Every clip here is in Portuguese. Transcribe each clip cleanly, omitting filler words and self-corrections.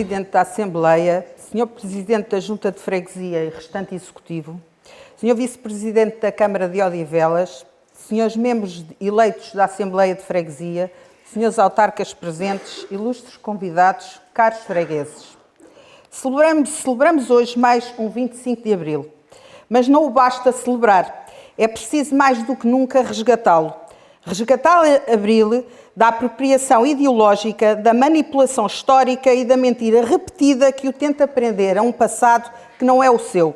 Presidente da Assembleia, Sr. Presidente da Junta de Freguesia e restante Executivo, Sr. Vice-Presidente da Câmara de Odivelas, Srs. membros eleitos da Assembleia de Freguesia, Srs. autarcas presentes, ilustres convidados, caros fregueses. Celebramos hoje mais um 25 de Abril, mas não o basta celebrar, é preciso mais do que nunca resgatá-lo. Resgatar Abril da apropriação ideológica, da manipulação histórica e da mentira repetida que o tenta prender a um passado que não é o seu.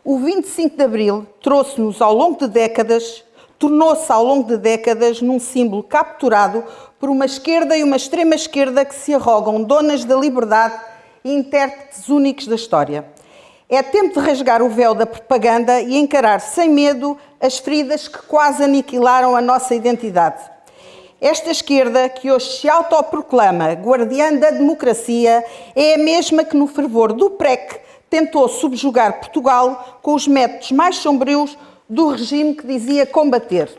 O 25 de Abril trouxe-nos ao longo de décadas, tornou-se ao longo de décadas num símbolo capturado por uma esquerda e uma extrema-esquerda que se arrogam donas da liberdade e intérpretes únicos da história. É tempo de rasgar o véu da propaganda e encarar sem medo as feridas que quase aniquilaram a nossa identidade. Esta esquerda, que hoje se autoproclama guardiã da democracia, é a mesma que no fervor do PREC tentou subjugar Portugal com os métodos mais sombrios do regime que dizia combater.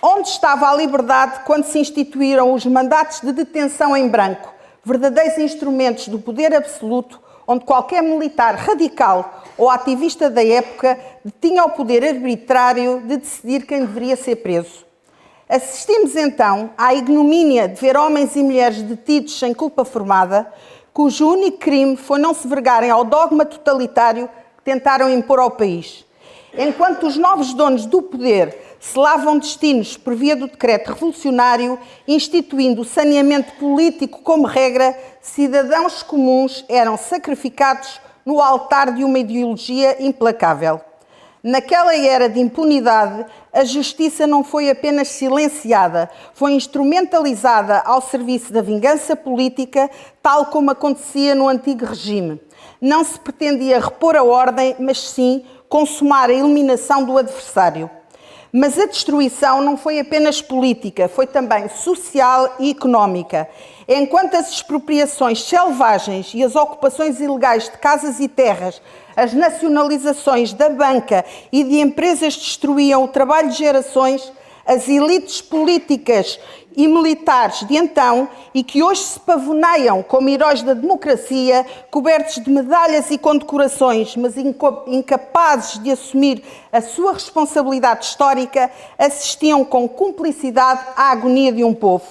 Onde estava a liberdade quando se instituíram os mandatos de detenção em branco, verdadeiros instrumentos do poder absoluto, onde qualquer militar radical ou ativista da época tinha o poder arbitrário de decidir quem deveria ser preso? Assistimos então à ignomínia de ver homens e mulheres detidos sem culpa formada, cujo único crime foi não se vergarem ao dogma totalitário que tentaram impor ao país. Enquanto os novos donos do poder selavam destinos por via do decreto revolucionário, instituindo o saneamento político como regra, cidadãos comuns eram sacrificados no altar de uma ideologia implacável. Naquela era de impunidade, a justiça não foi apenas silenciada, foi instrumentalizada ao serviço da vingança política, tal como acontecia no antigo regime. Não se pretendia repor a ordem, mas sim consumar a eliminação do adversário. Mas a destruição não foi apenas política, foi também social e económica. Enquanto as expropriações selvagens e as ocupações ilegais de casas e terras, as nacionalizações da banca e de empresas destruíam o trabalho de gerações, as elites políticas e militares de então e que hoje se pavoneiam como heróis da democracia, cobertos de medalhas e condecorações, mas incapazes de assumir a sua responsabilidade histórica, assistiam com cumplicidade à agonia de um povo.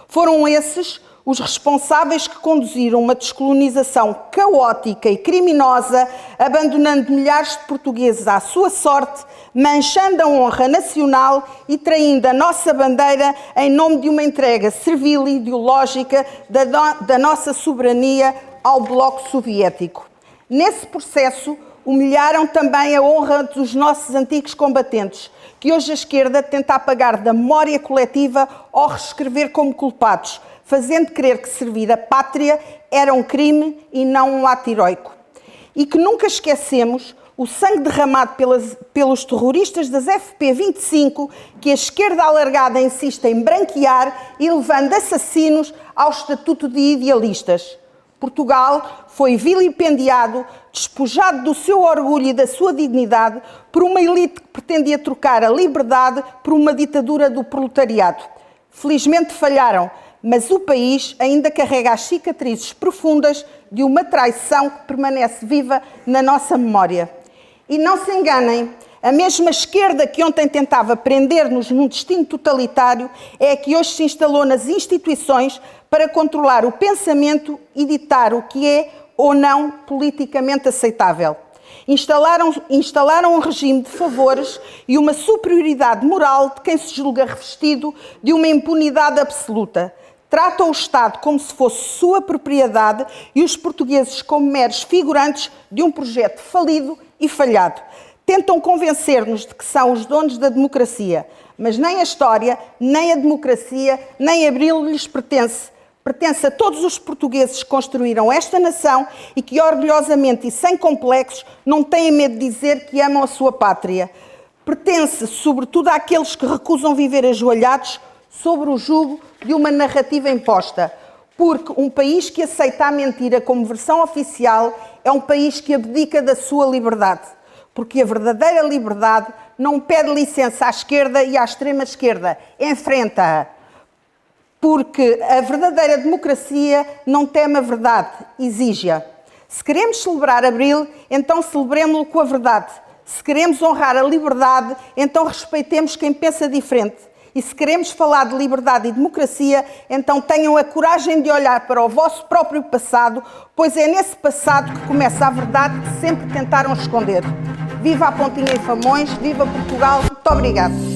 Foram esses os responsáveis que conduziram uma descolonização caótica e criminosa, abandonando milhares de portugueses à sua sorte, manchando a honra nacional e traindo a nossa bandeira em nome de uma entrega servil e ideológica da nossa soberania ao Bloco Soviético. Nesse processo, humilharam também a honra dos nossos antigos combatentes, que hoje a esquerda tenta apagar da memória coletiva ou reescrever como culpados, fazendo crer que servir a pátria era um crime e não um ato heroico. E que nunca esquecemos o sangue derramado pelos terroristas das FP25, que a esquerda alargada insiste em branquear e levando assassinos ao estatuto de idealistas. Portugal foi vilipendiado, despojado do seu orgulho e da sua dignidade por uma elite que pretendia trocar a liberdade por uma ditadura do proletariado. Felizmente falharam, mas o país ainda carrega as cicatrizes profundas de uma traição que permanece viva na nossa memória. E não se enganem, a mesma esquerda que ontem tentava prender-nos num destino totalitário é a que hoje se instalou nas instituições para controlar o pensamento e ditar o que é ou não politicamente aceitável. Instalaram um regime de favores e uma superioridade moral de quem se julga revestido de uma impunidade absoluta. Tratam o Estado como se fosse sua propriedade e os portugueses como meros figurantes de um projeto falido e falhado. Tentam convencer-nos de que são os donos da democracia, mas nem a história, nem a democracia, nem Abril lhes pertence. Pertence a todos os portugueses que construíram esta nação e que orgulhosamente e sem complexos não têm medo de dizer que amam a sua pátria. Pertence sobretudo àqueles que recusam viver ajoelhados sobre o jugo de uma narrativa imposta, porque um país que aceita a mentira como versão oficial é um país que abdica da sua liberdade, porque a verdadeira liberdade não pede licença à esquerda e à extrema-esquerda, enfrenta-a. porque a verdadeira democracia não teme a verdade, exige-a. Se queremos celebrar Abril, então celebremos-lo com a verdade. Se queremos honrar a liberdade, então respeitemos quem pensa diferente. E se queremos falar de liberdade e democracia, então tenham a coragem de olhar para o vosso próprio passado, pois é nesse passado que começa a verdade que sempre tentaram esconder. Viva a Pontinha e Famões, viva Portugal, muito obrigado.